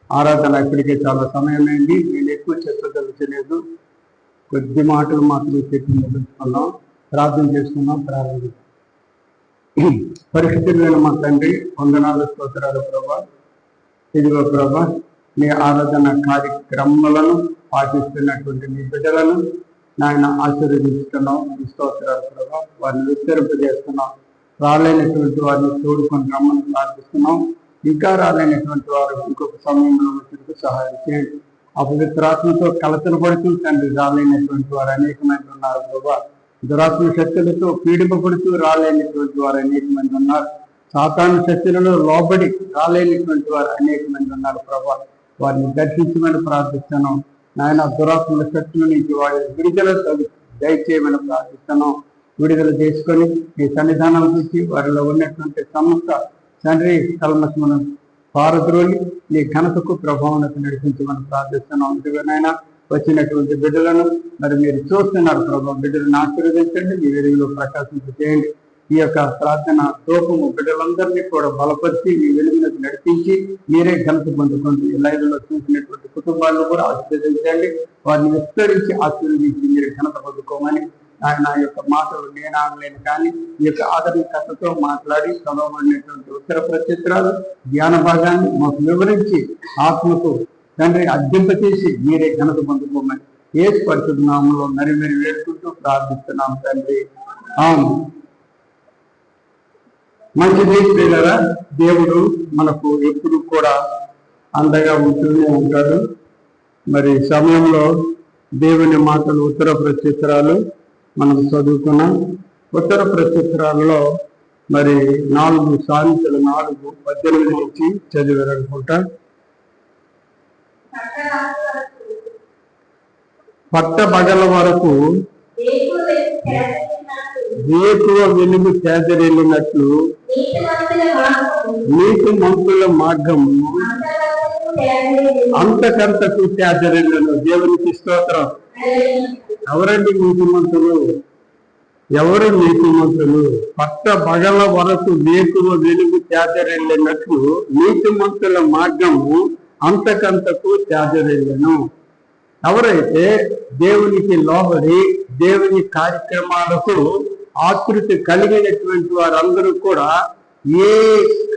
ఆరాధన ఇప్పటికే చాలా సమయం అయింది. నేను ఎక్కువ చెప్పదలుచలేదు, కొద్ది మాటలు మాత్రం చెప్పి ముగించుకున్నాం. ప్రార్థన చేసుకున్నాం. ప్రారంభించాం. పరిశుద్ధులైన మా తండ్రి, వందనాలు, స్తోత్రాలు ప్రభా. ఇదిగో ప్రభా, మీ ఆరాధన కార్యక్రమాలను పాటిస్తున్నటువంటి మీ బిడ్డలను నాయన ఆశీర్వదిస్తున్నాం. మీ స్తోత్రాలు ప్రభా. వారిని విస్తరింపజేస్తున్నాం. రాలేనటువంటి వారిని తోడుకొని రమ్మని ప్రార్థిస్తున్నాం. ఇంకా రాలేనటువంటి వారు ఇంకొక సమయంలో వచ్చేందుకు సహాయం చేయండి. అపవిత్రాత్మతో కలతలు పడుతూ తండ్రి రాలేనటువంటి వారు అనేక మంది ఉన్నారు ప్రభా. దురాత్మ శక్తులతో పీడింపబడుతూ రాలేనటువంటి వారు అనేక మంది ఉన్నారు. సాతాను శక్తులలో లోబడి రాలేనటువంటి వారు అనేక మంది ఉన్నారు ప్రభా. వారిని దర్శించమని ప్రార్థిస్తున్నాం. నాయన దురాత్మల శక్తుల నుంచి వారి విడుదల దయచేయమని ప్రార్థిస్తున్నాం. విడుదల చేసుకొని మీ సన్నిధానం చూసి వారిలో ఉన్నటువంటి సమస్త తండ్రి కల్మషమును పారద్రోలి నీ ఘనతకు ప్రభావనకు నడిపించమని ప్రార్థిస్తున్నాం. ఇదిగోనైనా వచ్చినటువంటి బిడ్డలను మరి మీరు చూస్తున్నారు ప్రభావ. బిడ్డలను ఆశీర్వదించండి, మీ వెలుగులో ప్రకాశింపజేయండి. ఈ యొక్క ప్రార్థన దూపము బిడ్డలందరినీ కూడా బలపరిచి మీ వెలుగులకు నడిపించి మీరే ఘనత పొందుకోండి. లైవ్లో చూసినటువంటి కుటుంబాలను కూడా ఆశీర్వదించండి. వారిని విస్తరించి ఆశీర్వదించి మీరు ఘనత పొందుకోమని ఆయన యొక్క మాటలు నేను ఆగలేను, కానీ ఈ యొక్క ఆదరణకర్తతో మాట్లాడి చదవబడినటువంటి ఉత్తర ప్రచిత్రాలు ధ్యాన భాగాన్ని మాకు వివరించి ఆత్మకు తండ్రి అర్జింపచేసి మీరే ఘనత పొందుకోమని యేసు పరిశుద్ధ నామములో మరి వేడుకుంటూ ప్రార్థిస్తున్నాం తండ్రి. అవును, మంచిది ప్రియులారా. దేవుడు మనకు ఎప్పుడు కూడా అండగా ఉంటూనే ఉంటాడు. మరి సమయంలో దేవుని మాటలు ఉత్తర ప్రచిత్రాలు మనం చదువుకున్నాం. ఉత్తర ప్రచిత్రాలలో మరి 4 సామెతలు 4:18 నుంచి చదివారనుకుంటా. పట్టబగల వరకు వేకువ వెలుగు చేదరెళ్ళినట్లు నీతి మంతుల మార్గము అంతకంతకు చేదరెళ్ళను. దేవునికి స్తోత్రం. ఎవరండి నీతిమంతులు? ఎవరు నీతిమంతులు? పట్టబగల వరకు వేకువ వెలుగు చేదరెళ్ళినట్లు నీతిమంతుల మార్గము అంతకంతకు చేదరెళ్ళను. ఎవరైతే దేవునికి లోబడి దేవుని కార్యక్రమాలకు ఆకృతి కలిగినటువంటి వారందరూ కూడా ఏ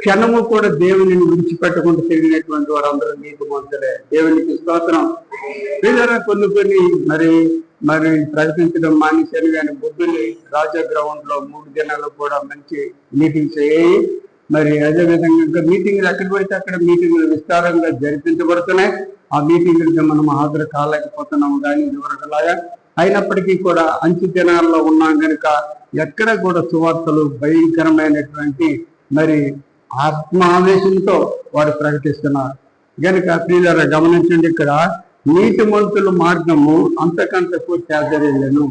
క్షణము కూడా దేవుని విడిచిపెట్టకుండా తిరిగినటువంటి వారందరూ నీతిమంతులే. దేవునికి స్తోత్రం. కొన్ని మరి ప్రకటించడం మానేశాను, కానీ బుద్ధుని రాజా గ్రౌండ్ లో 3 దినాలు కూడా మంచి మీటింగ్స్ అయ్యాయి. మరి అదేవిధంగా ఇంకా మీటింగ్లు ఎక్కడ పడితే అక్కడ మీటింగ్లు విస్తారంగా జరిపించబడుతున్నాయి. ఆ మీటింగ్లకి మనం హాజరు కాలేకపోతున్నాము, కానీ ఇదివరకులాగా. అయినప్పటికీ కూడా అంచు దినాల్లో ఉన్నాం కనుక ఎక్కడ కూడా సువార్తలు భయంకరమైనటువంటి మరి ఆత్మావేశంతో వారు ప్రకటిస్తున్నారు కనుక ప్రియులారా గమనించండి. ఇక్కడ నీతిమంతుల మార్గము అంతకంతకు చేదరెళ్ళను.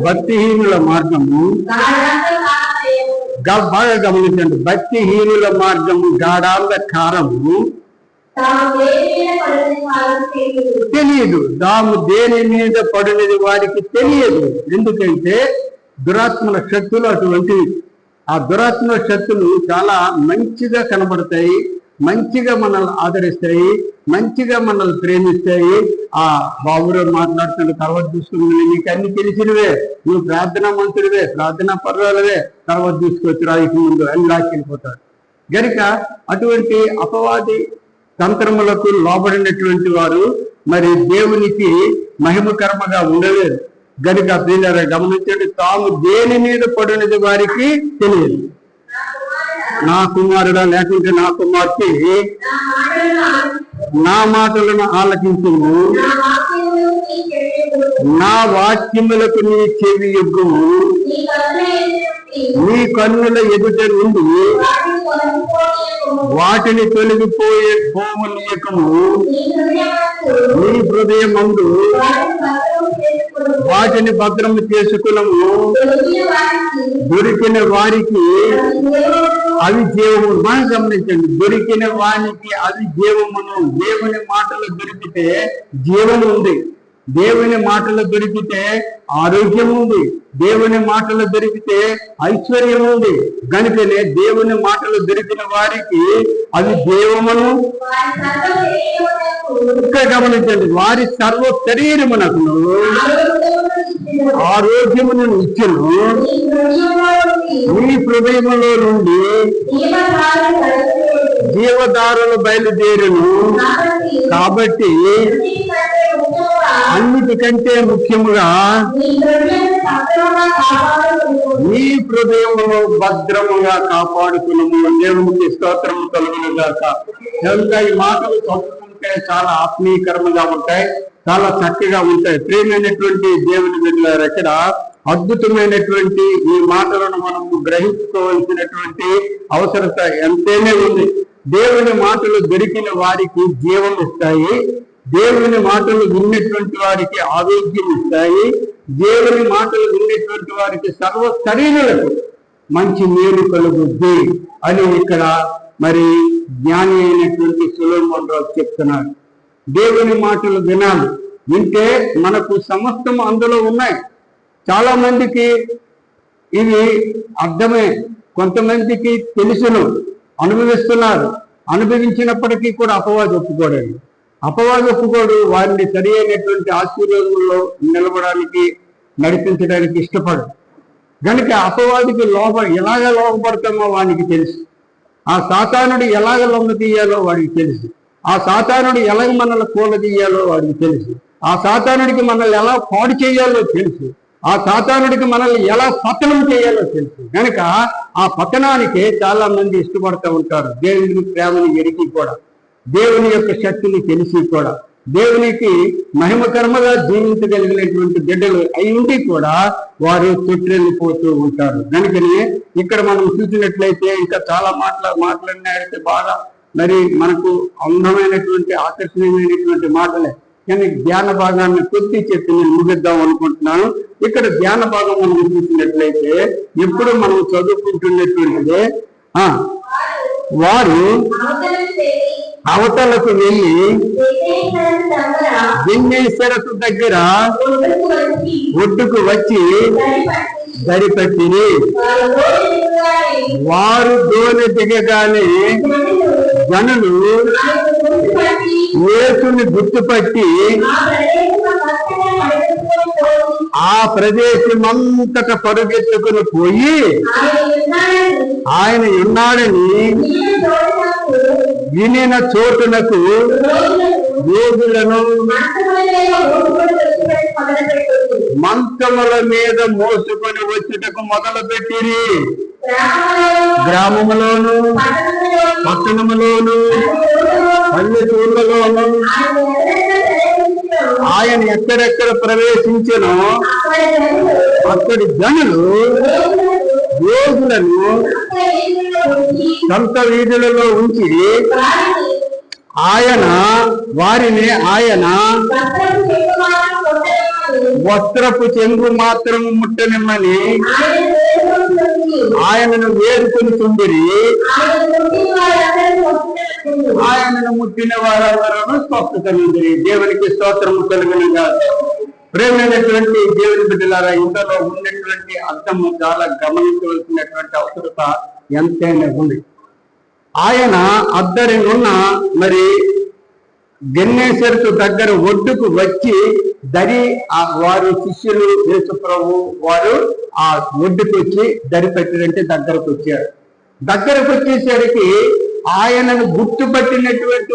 భక్తిహీనుల మార్గము బాగా గమనించండి. భక్తిహీనుల మార్గము గాఢాంధకారము తెలియదు. దాము దేని మీద పడినది వారికి తెలియదు. ఎందుకంటే దురాత్మల శక్తులు అటువంటివి. ఆ దురాత్మల శక్తులు చాలా మంచిగా కనబడతాయి, మంచిగా మనల్ని ఆదరిస్తాయి, మంచిగా మనల్ని ప్రేమిస్తాయి. ఆ బాబులో మాట్లాడుతున్న తర్వాత చూసుకుని నీకు అన్ని తెలిసినవే, నువ్వు ప్రార్థనా మంత్రుడివే, ప్రార్థనా పర్వాలవే, తర్వాత తీసుకొచ్చి రాయికి ముందు అని రాకెళ్ళిపోతాడు. గనుక అటువంటి అపవాది తంత్రములకు లోబడినటువంటి వారు మరి దేవునికి మహిమకరముగా ఉండలేదు. గనుక ప్రియులారా గమనించండి, తాము దేని మీద పడినది వారికి తెలియదు. నా కుమారుడా లేకుంటే నా కుమార్తె నా మాటలను ఆలకించుము, నా వాక్యములకు నీ చెవి యొగ్గుము, నీ కన్నుల ఎదుట నుండి వాటిని తొలగిపోయే పోవనీయకము, నీ హృదయమందు వాటిని భద్రము చేసుకునము. దొరికిన వారికి అవి జీవము. మనం గమనించండి, దొరికిన వానికి అవి జీవమును. దేవుని మాటలు దొరికితే జీవము ఉంది. దేవుని మాటలు దొరికితే ఆరోగ్యం ఉంది, దేవుని మాటలు దొరికితే ఐశ్వర్యం ఉంది. కనుకనే దేవుని మాటలు దొరికిన వారికి అవి దేవమును, ఇక్కడ గమనించండి, వారి సర్వ శరీరమునకు ఆరోగ్యమును ఇచ్చును, మీ హృదయములో నుండి జీవధారలు బయలుదేరును. కాబట్టి అన్నిటికంటే ముఖ్యముగా మీ హృదయములో భద్రముగా కాపాడుకున్నాము. దేవునికి స్తోత్రము కలుగును గాక. కనుక ఈ మాటలు చదువుకుంటే చాలా ఆత్మీయకరంగా ఉంటాయి, చాలా చక్కగా ఉంటాయి. ప్రియమైనటువంటి దేవుని బిడ్డలారా, ఇక్కడ అద్భుతమైనటువంటి ఈ మాటలను మనము గ్రహించుకోవాల్సినటువంటి అవసరత ఎంతైనా ఉంది. దేవుని మాటలు దొరికిన వారికి జీవం ఇస్తాయి, దేవుని మాటలు విన్నటువంటి వారికి ఆరోగ్యం ఇస్తాయి, దేవుని మాటలు విన్నటువంటి వారికి సర్వ శరీరులకు మంచి మేలు కలుగుద్ది అని ఇక్కడ మరి జ్ఞాని అయినటువంటి సొలొమోను రాజు చెప్తున్నారు. దేవుని మాటలు వినాలి, వింటే మనకు సమస్తం అందులో ఉన్నాయి. చాలా మందికి ఇవి అర్థమే, కొంతమందికి తెలుసును, అనుభవిస్తున్నారు. అనుభవించినప్పటికీ కూడా అపవాది ఒప్పుకోడండి. అపవాది ఒప్పుకోడు వారిని సరి అయినటువంటి ఆశీర్వాదంలో నిలబడానికి, నడిపించడానికి ఇష్టపడు. కనుక అపవాదికి ఎలాగ లోపడతామో వానికి తెలుసు, ఆ సాతానుడు ఎలాగ లొంగ తీయాలో వాడికి తెలుసు, ఆ సాతానుడు ఎలాగ మనల్ని కూలదీయాలో వాడికి తెలుసు, ఆ సాతానుడికి మనల్ని ఎలా పాడు చేయాలో తెలుసు, ఆ సాతానుడికి మనల్ని ఎలా పతనం చేయాలో తెలుసు. కనుక ఆ పతనానికే చాలా మంది ఇష్టపడుతూ ఉంటారు. దేవుని ప్రేమని ఎరిగి కూడా, దేవుని యొక్క శక్తిని తెలిసి కూడా, దేవునికి మహిమకరముగా జీవించగలిగినటువంటి బిడ్డలు అయి ఉండి కూడా వారు తొట్టిల్లిపోతూ ఉంటారు. కనుకనే ఇక్కడ మనం చూసినట్లయితే ఇంకా చాలా మాట్లాడినట్లయితే బాగా మరి మనకు అందమైనటువంటి ఆకర్షణీయమైనటువంటి మాటలే. కానీ ధ్యాన భాగాన్ని కొద్ది చెప్పి నేను ముగిద్దాం అనుకుంటున్నాను. ఇక్కడ ధ్యాన భాగం మనం చూసినట్లయితే ఎప్పుడు మనం చదువుకుంటున్నటువంటిదే, వారు అవతలకు వెళ్ళి జిన్నేశ్వరసు దగ్గర ఒడ్డుకు వచ్చి దరిపట్టిని. వారు దోణి దిగగానే జనులు యేసుని గుర్తుపట్టి ఆ ప్రదేశమంతట పరుగెత్తుకుని పోయి ఆయన ఉన్నాడని వినిన చోటునకు రోగులను మంచముల మీద మోసుకొని వచ్చుటకు మొదలు పెట్టిరి. గ్రామములోను, పట్టణములోను, పల్లెటూళ్ళలోను ఆయన ఎక్కడెక్కడ ప్రవేశించినో అక్కడి జనులు రోగులను సంత వీధులలో ఉంచి ఆయన వస్త్రపు చెంగు మాత్రం ముట్టనిమ్మని ఆయనను వేడుకొని చుండిరి. ఆయనను ముట్టిన వారందరూ స్వస్థత నిందిరి. దేవునికి స్తోత్రము కలుగునుగా. ప్రేమైనటువంటి దేవుని బిడ్డలారా, ఇందులో ఉన్నటువంటి అర్థము చాలా గమనించవలసినటువంటి అవసరత ఎంతైనా ఉంది. ఆయన అద్దరినున్న మరి గెన్నేసరసు దగ్గర ఒడ్డుకు వచ్చి వారు శిష్యులు యేసు ప్రభు వారు ఆ ఒడ్డుకు వచ్చి దరి పెట్టినంటే దగ్గరకు వచ్చారు. దగ్గరకు వచ్చేసరికి ఆయనను గుర్తుపట్టినటువంటి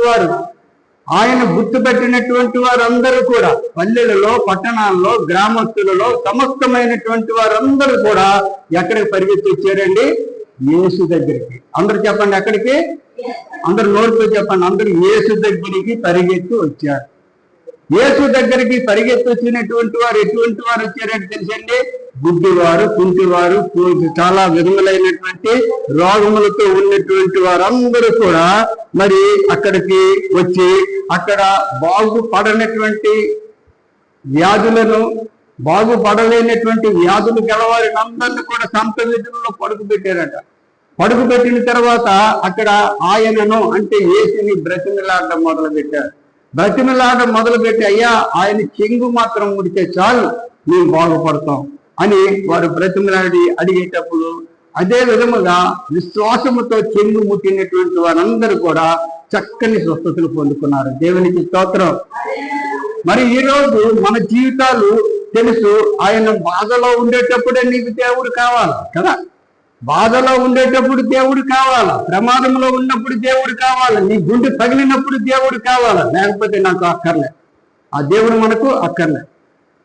వారందరూ కూడా పల్లెలలో, పట్టణాల్లో, గ్రామస్తులలో సమస్తమైనటువంటి వారందరూ కూడా ఎక్కడికి పరిగెత్తి వచ్చారండి? యేసు దగ్గరికి. అందరూ చెప్పండి, ఎక్కడికి? అందరు నోటితో చెప్పండి. అందరూ యేసు దగ్గరికి పరిగెత్తి వచ్చారు. యేసు దగ్గరికి పరిగెత్తి వచ్చినటువంటి వారు ఎటువంటి వారు వచ్చారంటే తెలుసండి? గుడ్డివారు, కుంటివారు, చాలా విధములైనటువంటి రోగములతో ఉన్నటువంటి వారందరూ కూడా మరి అక్కడికి వచ్చి అక్కడ బాగుపడనటువంటి వ్యాధులను, బాగుపడలేనటువంటి వ్యాధులు గలవారిని అందరినీ కూడా సంత వీధుల్లో పడుకుబెట్టారట. పడుకుబెట్టిన తర్వాత అక్కడ ఆయనను అంటే యేసుని బ్రతిమలాడడం మొదలు పెట్టారు. బ్రతిమలాట మొదలుపెట్టి అయ్యా ఆయన చెంగు మాత్రం ముడితే చాలు మేము బాగుపడతాం అని వారు బ్రతిమలాడి అడిగేటప్పుడు అదే విధముగా విశ్వాసముతో చెంగు ముట్టినటువంటి వారందరూ కూడా చక్కని స్వస్థతలు పొందుకున్నారు. దేవునికి స్తోత్రం. మరి ఈ రోజు మన జీవితాలు తెలుసు, ఆయన బాధలో ఉండేటప్పుడే నీకు దేవుడు కావాలి కదా. బాధలో ఉండేటప్పుడు దేవుడు కావాలా, ప్రమాదంలో ఉన్నప్పుడు దేవుడు కావాలా, నీ గుండె పగిలినప్పుడు దేవుడు కావాలా, లేకపోతే నాకు అక్కర్లే. ఆ దేవుడు మనకు అక్కర్లే.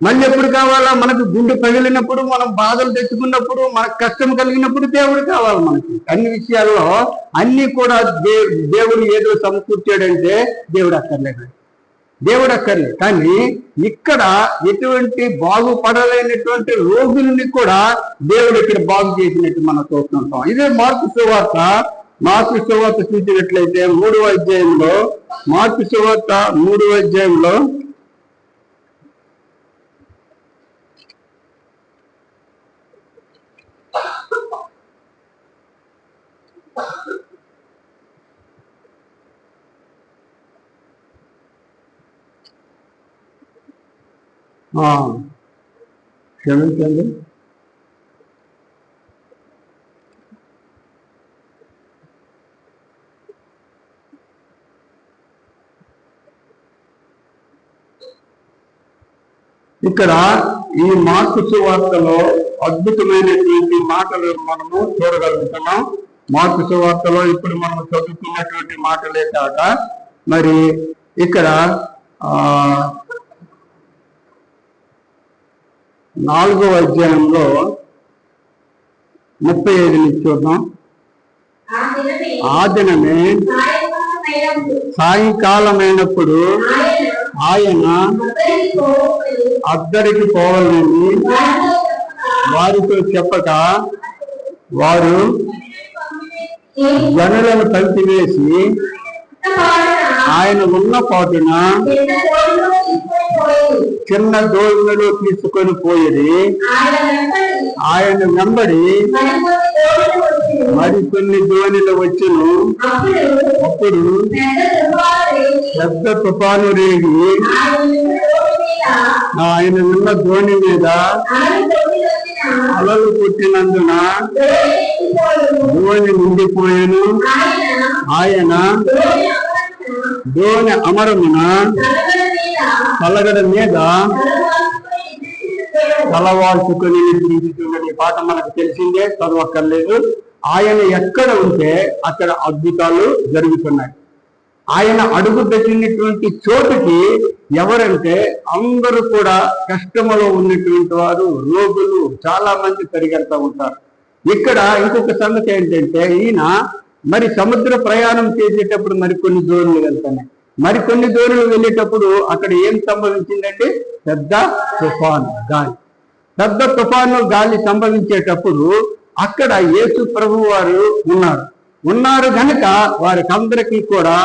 మళ్ళీ ఎప్పుడు కావాలా? మనకు గుండె పగిలినప్పుడు, మనం బాధలు తెచ్చుకున్నప్పుడు, మనకు కష్టం కలిగినప్పుడు దేవుడు కావాలి మనకి. అన్ని విషయాల్లో అన్ని కూడా దేవుడు ఏదో సమకూర్చాడంటే దేవుడు అక్కర్లేదు, దేవుడు అక్కర్లేదు. కానీ ఇక్కడ ఎటువంటి బాగుపడలేనటువంటి రోగుల్ని కూడా దేవుడు ఇక్కడ బాగు చేసినట్టు మనం చూస్తుంటాం. ఇదే మార్కు సువార్త చూసినట్లయితే 3వ అధ్యాయంలో, మార్కు సువార్త 3వ అధ్యాయంలో క్షమించండి, ఇక్కడ ఈ మార్కు సువార్తలో అద్భుతమైనటువంటి మాటలు మనము చూడగలుగుతున్నాం. మార్కు సువార్తలో ఇప్పుడు మనం చదువుతున్నటువంటి మాటలే కాక మరి ఇక్కడ 4వ అధ్యాయంలో 35 నుంచి చూద్దాం. ఆ దినమే సాయంకాలమైనప్పుడు ఆయన అద్దరికి పోవాలని వారితో చెప్పక వారు జనులను కలిసివేసి ఆయన ఉన్న పాటున చిన్న దోణిలో తీసుకొని పోయేది. ఆయన వెంబడి మరికొన్ని దోణిలు వచ్చును. అప్పుడు పెద్ద తుఫాను రేగి ఆయన ఉన్న దోణి మీద అలలు పుట్టినందున దోణి నిండిపోయాను. ఆయన దోణి అమరమున పలగడ మీద తలవాల్చుకొని నిద్రించుతున్న పాట మనకు తెలిసిందే, చదవక్కర్లేదు. ఆయన ఎక్కడ ఉంటే అక్కడ అద్భుతాలు జరుగుతున్నాయి. ఆయన అడుగు పెట్టినటువంటి చోటుకి ఎవరంటే అందరూ కూడా కష్టములో ఉన్నటువంటి వారు, రోగులు చాలా మంది పరిగెడతా ఉంటారు. ఇక్కడ ఇంకొక సంగతి ఏంటంటే ఈయన మరి సముద్ర ప్రయాణం చేసేటప్పుడు మరికొన్ని దోణులు వెళ్తున్నాయి. మరికొన్ని దోణులు వెళ్ళేటప్పుడు అక్కడ ఏం సంభవించిందంటే పెద్ద తుఫాను గాలి సంభవించేటప్పుడు అక్కడ యేసు ప్రభు వారు ఉన్నారు కనుక వారికి అందరికీ కూడా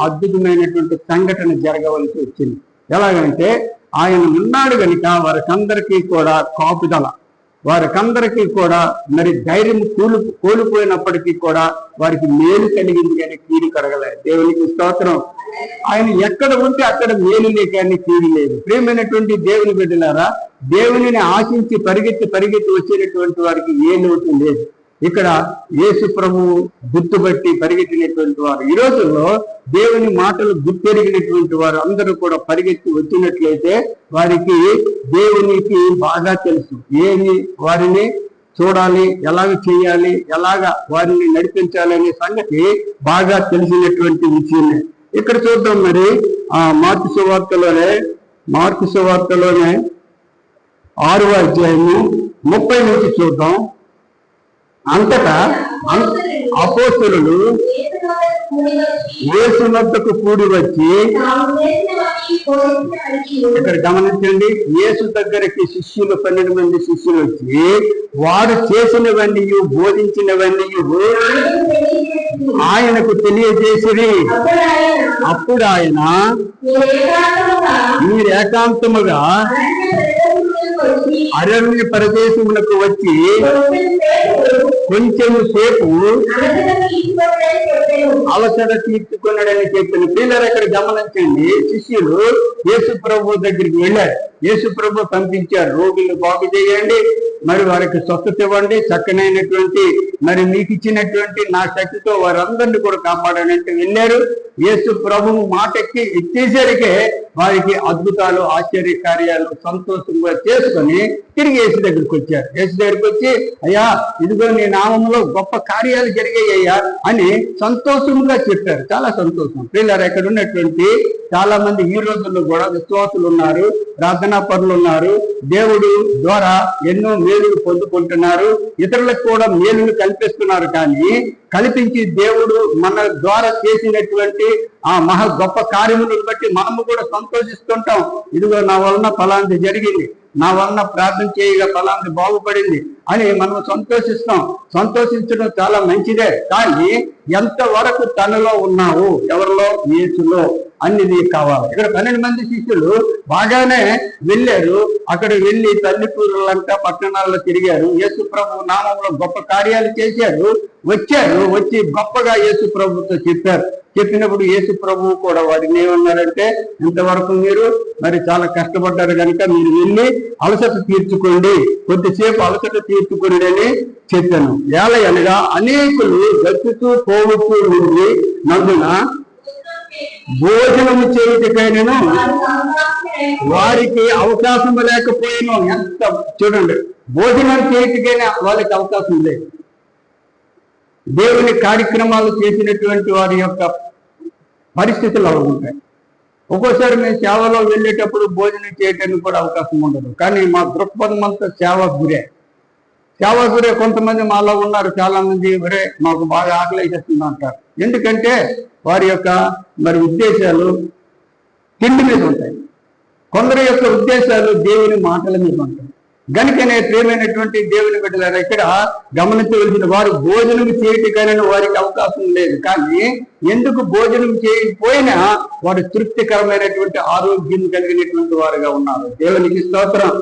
అద్భుతమైనటువంటి సంఘటన జరగవలసి వచ్చింది. ఎలాగంటే ఆయన ఉన్నాడు కనుక వారికందరికీ కూడా కాపుదల, వారికందరికీ కూడా మరి ధైర్యం కోల్పోయినప్పటికీ కూడా వారికి మేలు కలిగింది కానీ కీడు కడగలేదు. దేవునికి స్తోత్రం. ఆయన ఎక్కడ ఉంటే అక్కడ మేలులే కానీ కీడు లేదు. ప్రియమైనటువంటి దేవుని బిడ్డలారా, దేవునిని ఆశించి పరిగెత్తి వచ్చేటటువంటి వారికి ఏ లోటు లేదు. ఇక్కడ యేసు ప్రభు గుర్తుబట్టి పరిగెత్తినటువంటి వారు, ఈ రోజుల్లో దేవుని మాటలు గుర్తెరిగినటువంటి వారు అందరూ కూడా పరిగెత్తి వచ్చినట్లయితే వారికి దేవునికి బాగా తెలుసు. వారిని చూడాలి, ఎలాగ చేయాలి, ఎలాగ వారిని నడిపించాలి అనే సంగతి బాగా తెలిసినటువంటి విషయమే. ఇక్కడ చూద్దాం. మరి మార్కు సువార్తలోనే 6వ అధ్యాయము 30 నుంచి చూద్దాం. అంతటా అపోస్తలులు యేసు వద్దకు కూడి వచ్చి, ఇక్కడ గమనించండి, యేసు దగ్గరికి 12 మంది శిష్యులు వచ్చి వారు చేసినవన్నీ బోధించినవన్నీ ఆయనకు తెలియజేసిరి. అప్పుడు ఆయన మీరు ఏకాంతముగా అరణ్య ప్రదేశములకు వచ్చి కొంచెం సేపు అవసర తీర్చుకున్నాడని చెప్పిన పిల్లలు ఇక్కడ గమనించండి. శిష్యులు యేసు ప్రభు దగ్గరికి వెళ్ళారు. యేసు ప్రభు పంపించారు, రోగులు బాగు చేయండి, మరి వారికి స్వస్థత ఇవ్వండి, చక్కనైనటువంటి మరి మీకు ఇచ్చినటువంటి నా శక్తితో వారందరినీ కూడా కాపాడాలంటే వెళ్ళారు. యేసు ప్రభువు మాటకి ఇచ్చేసరికే వారికి అద్భుతాలు, ఆశ్చర్య కార్యాలు సంతోషంగా చేసుకొని తిరిగి యేసు దగ్గరికి వచ్చారు. యేసు దగ్గరికి వచ్చి, అయ్యా ఇదిగో నీ నామంలో గొప్ప కార్యాలు జరిగాయ్యా అని సంతోషంగా చెప్పారు. చాలా సంతోషం. పిల్లలు ఎక్కడ ఉన్నటువంటి చాలా మంది ఈ రోజుల్లో కూడా విశ్వాసులు ఉన్నారు, ప్రార్థనా పరులు ఉన్నారు. దేవుడు ద్వారా ఎన్నో మేలులు పొందుకుంటున్నారు, ఇతరులకు కూడా మేలులు కల్పిస్తున్నారు. కానీ కల్పించి దేవుడు మన ద్వారా చేసినటువంటి ఆ మహా గొప్ప కార్యములను బట్టి మనము కూడా సంతోషిస్తుంటాం. ఇదిగో నా వలన ఫలాంటి జరిగింది, నా వలన ప్రార్థన చేయగా ఫలాంటి బాగుపడింది అని మనం సంతోషిస్తాం. సంతోషించడం చాలా మంచిదే. కానీ ఎంతవరకు తనలో ఉన్నావు, ఎవరిలో? యేసులో అన్ని కావాలి. ఇక్కడ 12 మంది శిష్యులు బాగానే వెళ్ళారు. అక్కడ వెళ్ళి తల్లిపూరులంతా పట్టణాల్లో తిరిగారు. యేసు ప్రభు నామంలో గొప్ప కార్యాలు చేశారు. వచ్చారు, వచ్చి గొప్పగా యేసు ప్రభుతో చెప్పారు. చెప్పినప్పుడు యేసు ప్రభువు కూడా వారిని ఏమన్నారంటే, ఇంతవరకు మీరు మరి చాలా కష్టపడ్డారు కనుక మీరు వెళ్ళి అలసట తీర్చుకోండి, కొద్దిసేపు అలసట తీర్చుకోండి అని చెప్పాను. అనగా అనేకులు గచ్చుతూ పోవచ్చు నుండి నందున భోజనము చేయుటకైనను వారికి అవకాశం లేకపోయినా. ఎంత చూడండి, భోజనం చేయుటకైనా వాళ్ళకి అవకాశం లేదు. దేవుని కార్యక్రమాలు చేసినటువంటి వారి యొక్క పరిస్థితులు అలా ఉంటాయి. ఒక్కోసారి మేము సేవలో వెళ్ళేటప్పుడు భోజనం చేయడానికి కూడా అవకాశం ఉండదు. కానీ మా దృక్పథం అంతా సేవ గురే. కొంతమంది మాలో ఉన్నారు, చాలా మంది ఒరే మాకు బాగా ఆకలి వేసేస్తుంది అంటారు. ఎందుకంటే వారి యొక్క మరి ఉద్దేశాలు తిండి మీద ఉంటాయి. కొందరి యొక్క ఉద్దేశాలు దేవుని మాటల మీద ఉంటాయి. గనుకనే ప్రియమైనటువంటి దేవుని బిడ్డలారా, ఇక్కడ గమనించవలసిన వారు భోజనం చేయటానికి వారికి అవకాశం లేదు. కానీ ఎందుకు భోజనం చేయకపోయినా వారు తృప్తికరమైనటువంటి ఆరోగ్యం కలిగినటువంటి వారుగా ఉన్నారు. దేవునికి స్తోత్రం.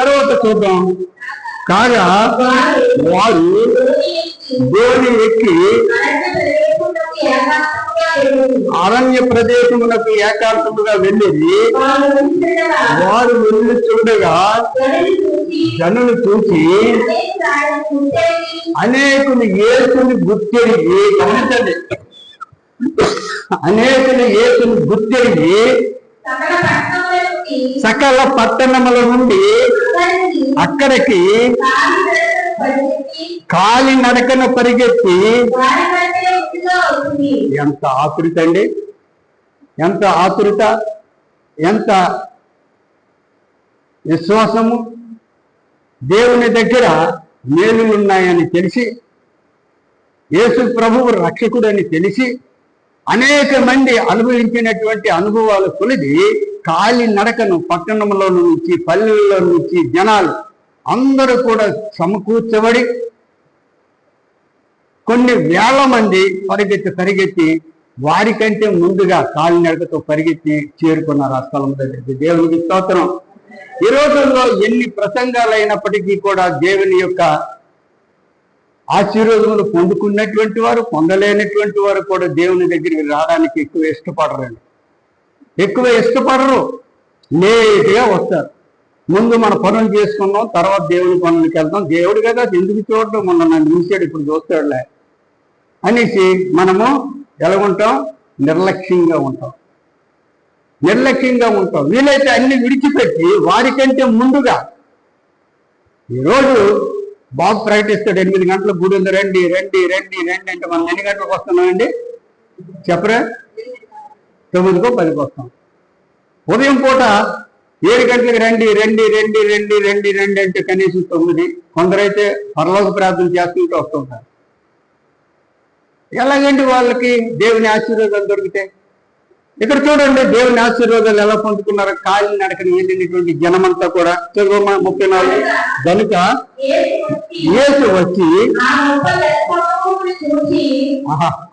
తర్వాత చూద్దాం. కాగా వారు గోని ఎక్కి అరణ్య ప్రదేశమునకు ఏకాంతముగా వెళ్ళి వారు వెళ్ళి చూడగా జనులు చూసి అనేకులు యేసుని గుర్తెరిగి, గమనించండి, అనేకులు యేసుని గుర్తెరిగి సకల పట్టణముల నుండి అక్కడికి కాలి నడకన పరిగెత్తి. ఎంత ఆతృత అండి, ఎంత ఆతృత, ఎంత విశ్వాసము. దేవుని దగ్గర మేలులు ఉన్నాయని తెలిసి, యేసు ప్రభువు రక్షకుడని తెలిసి, అనేక మంది అనుభవించినటువంటి అనుభవాలు కొలిది కాలి నడకను పట్టణంలో నుంచి, పల్లెల్లో నుంచి జనాలు అందరూ కూడా సమకూర్చబడి కొన్ని వేల మంది పరిగెత్తి వారికంటే ముందుగా కాలి నడకతో పరిగెత్తి చేరుకున్నారు ఆ స్థలం దగ్గరికి. దేవునికి స్తోత్రం. ఈ రోజుల్లో ఎన్ని ప్రసంగాలు అయినప్పటికీ కూడా దేవుని యొక్క ఆశీర్వాదములు పొందుకున్నటువంటి వారు, పొందలేనటువంటి వారు కూడా దేవుని దగ్గరికి రావడానికి ఎక్కువ ఇష్టపడరు. లేట్గా వస్తారు. ముందు మన పనులు చేసుకున్నాం, తర్వాత దేవుని పనులకి వెళ్తాం. దేవుడు కదా ఎందుకు చూడడం, మొన్న నన్ను చూసాడు ఇప్పుడు చూస్తాడులే అనేసి మనము ఎలాగుంటాం? నిర్లక్ష్యంగా ఉంటాం. వీలైతే అన్ని విడిచిపెట్టి వారికంటే ముందుగా. ఈరోజు బాబు ప్రకటిస్తాడు 8 గంటలకు గుడి ఉంది, రండి అంటే మనం ఎన్ని గంటలకు వస్తున్నామండి చెప్పరా? 9కో 10కో వస్తాం. ఉదయం పూట 7 గంటలకు రండి అంటే కనీసం 9. కొందరైతే పరలోక ప్రార్థన చేసుకుంటూ వస్తుంటారు. ఎలాగండి వాళ్ళకి దేవుని ఆశీర్వాదాలు దొరికితే? ఇక్కడ చూడండి దేవుని ఆశీర్వాదాలు ఎలా పొందుకున్నారో. కాలి నడకని వెళ్ళినటువంటి జనమంతా కూడా 34 కనుక యేసు వచ్చి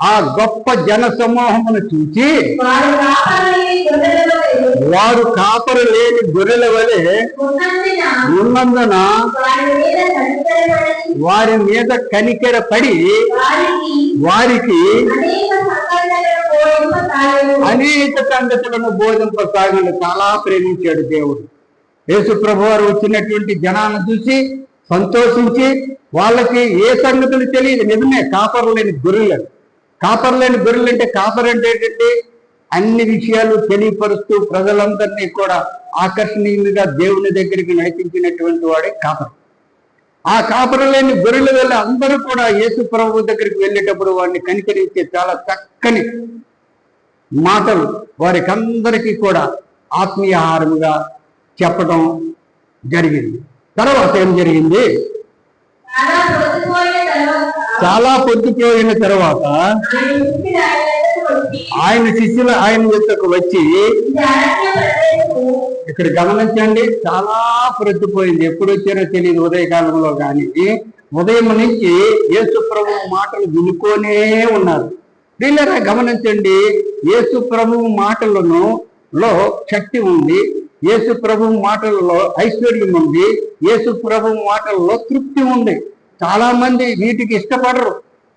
ఆ గొప్ప జన సమూహమును చూచి వారు కాపరు లేని గొర్రెల వలె ఉన్నందున వారి మీద కనికెర పడి వారికి అనేక సంగతులను బోధింపసాగని చాలా ప్రేమించాడు దేవుడు. యేసు ప్రభు వారు వచ్చినటువంటి జనాన్ని చూసి సంతోషించి వాళ్ళకి ఏ సంగతులు తెలియదు. నిజమే, కాపరు లేని గొర్రెలు. కాపరు లేని గొర్రెలు అంటే కాపరు అంటే ఏంటంటే అన్ని విషయాలు తెలియపరుస్తూ ప్రజలందరినీ కూడా ఆకర్షణీయంగా దేవుని దగ్గరికి నడిపించినటువంటి వాడే కాపరు. ఆ కాపరు లేని గొర్రెలు వెళ్ళి అందరూ కూడా యేసు ప్రభు దగ్గరికి వెళ్ళేటప్పుడు వారిని కనికరించే చాలా చక్కని మాటలు వారికి అందరికీ కూడా ఆత్మీయ ఆహారముగా చెప్పడం జరిగింది. తర్వాత ఏం జరిగింది? చాలా పొద్దుపోయిన తర్వాత ఆయన శిష్యులు ఆయన యొద్దకు వచ్చి, ఇక్కడ గమనించండి, చాలా పొద్దుపోయింది. ఎప్పుడు వచ్చారో తెలియదు, ఉదయకాలంలో కానీ ఉదయం నుంచి యేసు ప్రభు మాటలు వినుకొనే ఉన్నారు. వీళ్ళరా గమనించండి, యేసు ప్రభు మాటలను లో శక్తి ఉంది, యేసు ప్రభు మాటలలో ఐశ్వర్యం ఉంది, యేసు ప్రభు మాటలలో తృప్తి ఉంది. చాలా మంది వీటికి ఇష్టపడరు.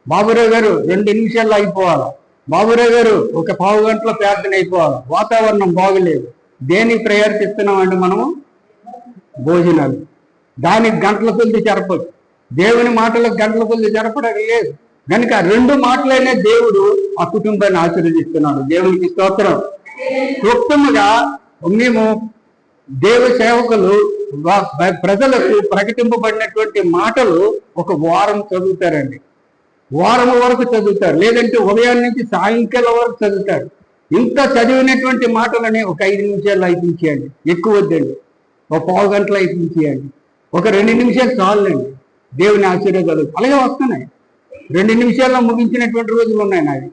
బాబురావు గారు 2 నిమిషాల్లో అయిపోవాలి, బాబురావు గారు ఒక పావు గంటలో ప్రార్థన అయిపోవాలి, వాతావరణం బాగులేదు. దేనికి ప్రయత్నిస్తున్నామండి మనము? భోజనాలు. దానికి గంటల కొద్ది జరపచ్చు, దేవుని మాటలకు గంటల కొద్ది జరపడం లేదు. కనుక 2 మాటలైనా దేవుడు ఆ కుటుంబాన్ని ఆశీర్వదిస్తున్నాడు. దేవునికి స్తోత్రం. క్లుప్తముగా మేము దేవ సేవకులు ప్రజలకు ప్రకటింపబడినటువంటి మాటలు ఒక వారం చదువుతారండి. వారం వరకు చదువుతారు, లేదంటే ఉదయం నుంచి సాయంకాలం వరకు చదువుతారు. ఇంత చదివినటువంటి మాటలని ఒక 5 నిమిషాల్లో అయిపించేయండి, ఎక్కువ వద్దండి. ఒక పావు గంటలో అయిపించేయండి, ఒక 2 నిమిషాలు చాలండి. దేవుని ఆశీర్వాదాలు అలాగే వస్తున్నాయి. 2 నిమిషాల్లో ముగించినటువంటి రోజులు ఉన్నాయి నాది.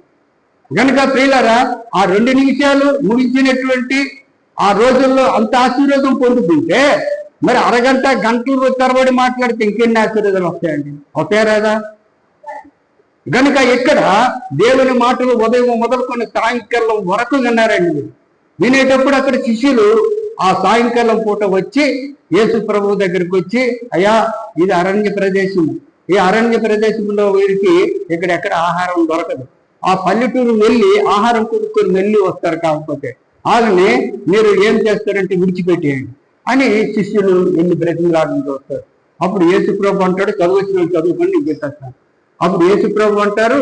కనుక ప్రియులారా, ఆ 2 నిమిషాలు ముగించినటువంటి ఆ రోజుల్లో అంత ఆశీర్వాదం పొందుతుంటే మరి అరగంట గంటలు తరబడి మాట్లాడితే ఇంకెన్ని ఆశీర్వాదాలు వస్తాయండి? వస్తాయరాదా? గనుక ఇక్కడ దేవుని మాటలు ఉదయం మొదలుకొని సాయంకాలం వరకు విన్నారండి. వినేటప్పుడు అక్కడ శిష్యులు ఆ సాయంకాలం పూట వచ్చి యేసు ప్రభు దగ్గరికి వచ్చి, అయ్యా ఇది అరణ్య ప్రదేశం, ఈ అరణ్య ప్రదేశంలో వీరికి ఎక్కడ ఆహారం దొరకదు, ఆ పల్లెటూరు వెళ్ళి ఆహారం కొనుక్కొని వెళ్ళి వస్తారు, కాకపోతే వాళ్ళని మీరు ఏం చేస్తారంటే విడిచిపెట్టేయండి అని శిష్యులు ఎన్ని బ్రతిమలాడని చూస్తారు. అప్పుడు యేసు ప్రభు అంటాడు, చదువుచిన చదువుకొని నేను పెట్టేస్తాను. అప్పుడు యేసు ప్రభు అంటారు,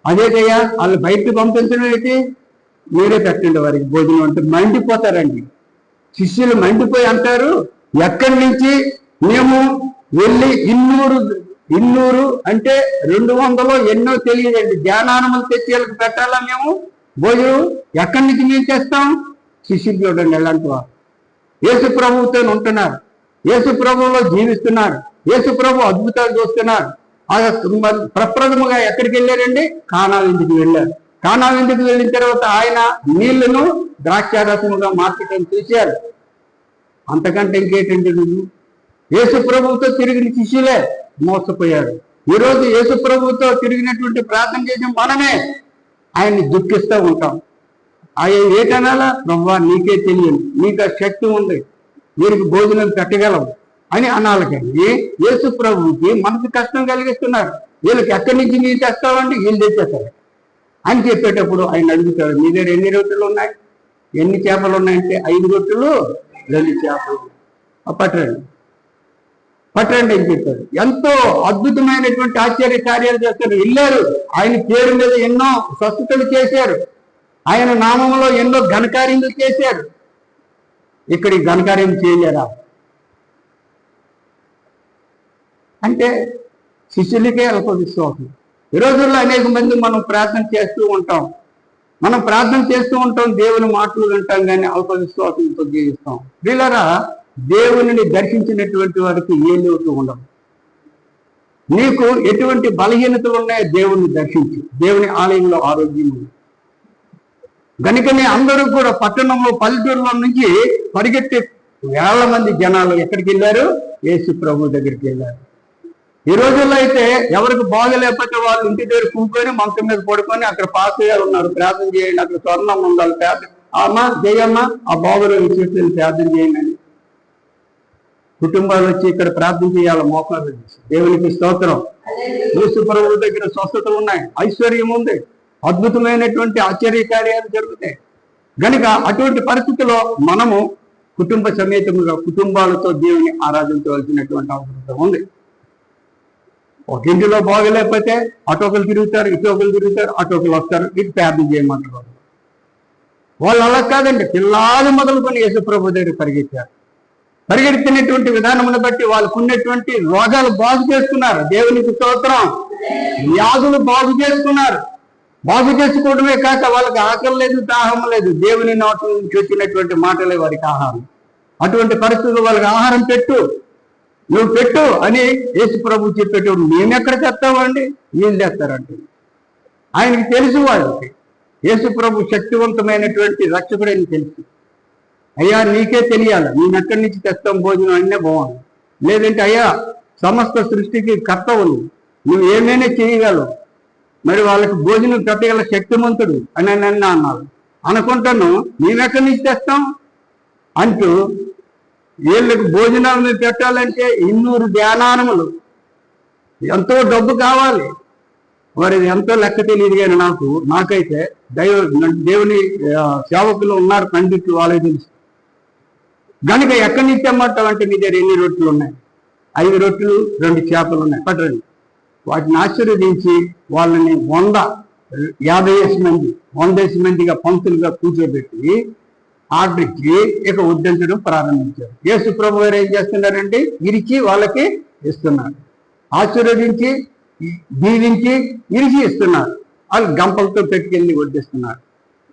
అదేదయ్యా వాళ్ళు బయటకు పంపించడం అయితే మీరే పెట్టండి వారికి భోజనం అంటే. మండిపోతారండి శిష్యులు, మండిపోయి అంటారు, ఎక్కడి నుంచి మేము వెళ్ళి ఇన్నూరు అంటే 200 ఎన్నో తెలియదండి ధ్యానానములు తెచ్చి వాళ్ళకి పెట్టాలా మేము భోజనం? ఎక్కడి నుంచి మేము చేస్తాం? శిష్యులు చూడండి ఎలాంటి వారు. యేసు ప్రభువుతో ఉంటున్నారు, యేసు ప్రభువులో జీవిస్తున్నారు, యేసు ప్రభు అద్భుతాలు చూస్తున్నారు. ప్రప్రథముగా ఎక్కడికి వెళ్ళారండి? కానా విందుకి వెళ్ళారు. కానా విందుకి వెళ్ళిన తర్వాత ఆయన నీళ్లను ద్రాక్షారసముగా మార్చడం చూశారు. అంతకంటే ఇంకేంటండి? నువ్వు యేసు ప్రభువుతో తిరిగిన శిష్యులే మోసపోయారు. ఈరోజు యేసు ప్రభువుతో తిరిగినటువంటి ప్రార్థన చేసిన మనమే ఆయన్ని దుఃఖిస్తూ ఉంటాం. ఆయన ఏటనాలా? ప్రభువా నీకే తెలియదు, నీకు ఆ శక్తి ఉంది, వీరికి భోజనం పెట్టగలవు అని అనాలి. కానీ యేసు ప్రభువుకి మనసు కష్టం కలిగిస్తున్నారు. వీళ్ళకి ఎక్కడి నుంచి మీరు తెస్తామండి? వీళ్ళు తెచ్చేస్తారు అని చెప్పేటప్పుడు ఆయన అడుగుతాడు, మీ దగ్గర ఎన్ని రొట్టెలు ఉన్నాయి, ఎన్ని చేపలు ఉన్నాయంటే 5 రొట్టెలు 2 చేపలు, పట్టండి అని చెప్పారు. ఎంతో అద్భుతమైనటువంటి ఆశ్చర్య కార్యాలు చేస్తారు. వెళ్ళారు, ఆయన పేరు మీద ఎన్నో స్వస్థతలు చేశారు, ఆయన నామంలో ఎన్నో ఘనకార్యములు చేశారు. ఇక్కడ ఈ ఘనకార్యం చేయలేరా అంటే శిష్యులకే అల్ప విశ్వాసం. ఈ రోజుల్లో అనేక మంది మనం ప్రార్థన చేస్తూ ఉంటాం, దేవుని మాటలు వింటాం, కానీ అల్ప విశ్వాసంతో జీవిస్తాం. వీళ్ళరా దేవుని దర్శించినటువంటి వారికి ఏ లోటు ఉండదు. నీకు ఎటువంటి బలహీనతలు ఉన్నాయో దేవుణ్ణి దర్శించి, దేవుని ఆలయంలో ఆరోగ్యం ఉంది. కనుకనే అందరూ కూడా పట్టణంలో పల్లెటూరులో నుంచి పరిగెత్తే వేల మంది జనాలు ఎక్కడికి వెళ్ళారు? యేసు ప్రభు దగ్గరికి వెళ్ళారు. ఈ రోజుల్లో అయితే ఎవరికి బాగలేకపోతే వాళ్ళు ఇంటి దగ్గర కూకొని మంచం మీద పడుకొని అక్కడ పాస్ గారు ఉన్నారు, ప్రార్థన చేయండి, అక్కడ స్వర్ణం ఉండాలి, ప్రార్థన అమ్మా జయమ్మ ఆ బాబులను చూసి ప్రార్థన చేయండి అని కుటుంబాలు వచ్చి ఇక్కడ ప్రార్థన చేయాలి మోకాలు. దేవునికి స్తోత్రం. యేసు ప్రభువు దగ్గర స్వస్థతలు ఉన్నాయి, ఐశ్వర్యం ఉంది, అద్భుతమైనటువంటి ఆశ్చర్య కార్యాలు జరుగుతాయి. కనుక అటువంటి పరిస్థితుల్లో మనము కుటుంబ సమేతముగా కుటుంబాలతో దేవుని ఆరాధించవలసినటువంటి అవసరం ఉంది. ఒక ఇంటిలో బాగలేకపోతే అటోకలు తిరుగుతారు, ఇటోకలు తిరుగుతారు, అటోకలు వస్తారు, ఇటు ప్రార్థన చేయమంటారు. వాళ్ళు అలా కాదండి, పిల్లలు మొదలుకొని యేసు ప్రభు దగ్గర పరిగెత్తారు. పరిగెత్తినటువంటి విధానమును బట్టి వాళ్ళకు ఉన్నటువంటి రోగాలు బాగు చేసుకున్నారు. దేవునికి స్తోత్రం. వ్యాధులు బాగు చేసుకున్నారు. బాగు చేసుకోవడమే కాక వాళ్ళకి ఆకలి లేదు, దాహం లేదు. దేవుని నోటి నుంచి వచ్చినటువంటి మాటలే వారికి ఆహారం. అటువంటి పరిస్థితులు వాళ్ళకి ఆహారం పెట్టు, నువ్వు పెట్టు అని యేసు ప్రభు చెప్పేటప్పుడు మేమెక్కడ తెస్తామండి, వీళ్ళు తెస్తారంటే. ఆయనకి తెలుసు వాళ్ళకి యేసు ప్రభు శక్తివంతమైనటువంటి రక్షకుడని తెలుసు. అయ్యా నీకే తెలియాలి, నేను ఎక్కడి నుంచి తెస్తాం భోజనం అనే బాగుంది. లేదంటే అయ్యా సమస్త సృష్టికి కర్తవు నువ్వు ఏమైనా చేయగలవు, మరి వాళ్ళకి భోజనం పెట్టగల శక్తిమంతుడు అని అన్నారు. అనుకుంటాను మేమెక్కడి నుంచి తెస్తాం అంటూ వీళ్ళకి భోజనాలు పెట్టాలంటే 200 ధ్యానానములు, ఎంతో డబ్బు కావాలి. మరి ఎంతో లెక్క తెలియదు కానీ నాకైతే దేవుని సేవకులు ఉన్నారు, పండితులు, వాళ్ళకి తెలుసు. కనుక ఎక్కడి నుంచి తెమ్మంటామంటే మీ దగ్గర ఎన్ని రొట్టెలు ఉన్నాయి? 5 రొట్టెలు 2 చేపలు ఉన్నాయి, పట్టండి. వాటిని ఆశీర్వదించి వాళ్ళని 150 మంది 100 మందిగా పంక్తులుగా కూర్చోబెట్టి ఆర్డర్ ఇచ్చి ఇక వడ్డించడం ప్రారంభించారు. యేసు ప్రభు గారు ఏం చేస్తున్నారంటే ఇరిచి వాళ్ళకి ఇస్తున్నారు, ఆశీర్వదించి దీవించి ఇరిచి ఇస్తున్నారు. వాళ్ళు గంపలతో పెట్టుకెళ్ళి వడ్డిస్తున్నారు.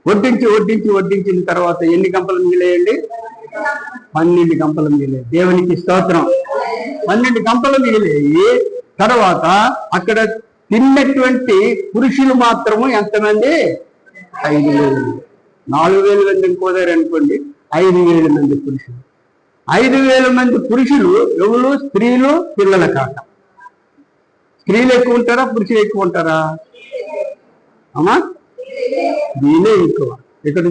వడ్డించిన తర్వాత ఎన్ని గంపలు మిగిలేయండి? 12 గంపలు మిగిలాయి. దేవునికి స్తోత్రం. 12 గంపలు మిగిలేయి. తర్వాత అక్కడ తిన్నటువంటి పురుషులు మాత్రము ఎంతమంది? 5,000. 4,000 మంది కోదారు అనుకోండి, 5,000 మంది పురుషులు. 5,000 మంది పురుషులు ఎవరు? స్త్రీలు, పిల్లల కాక. స్త్రీలు ఎక్కువ ఉంటారా, పురుషులు ఎక్కువ ఉంటారా? అమ్మా స్త్రీలే ఎక్కువ. ఇక్కడ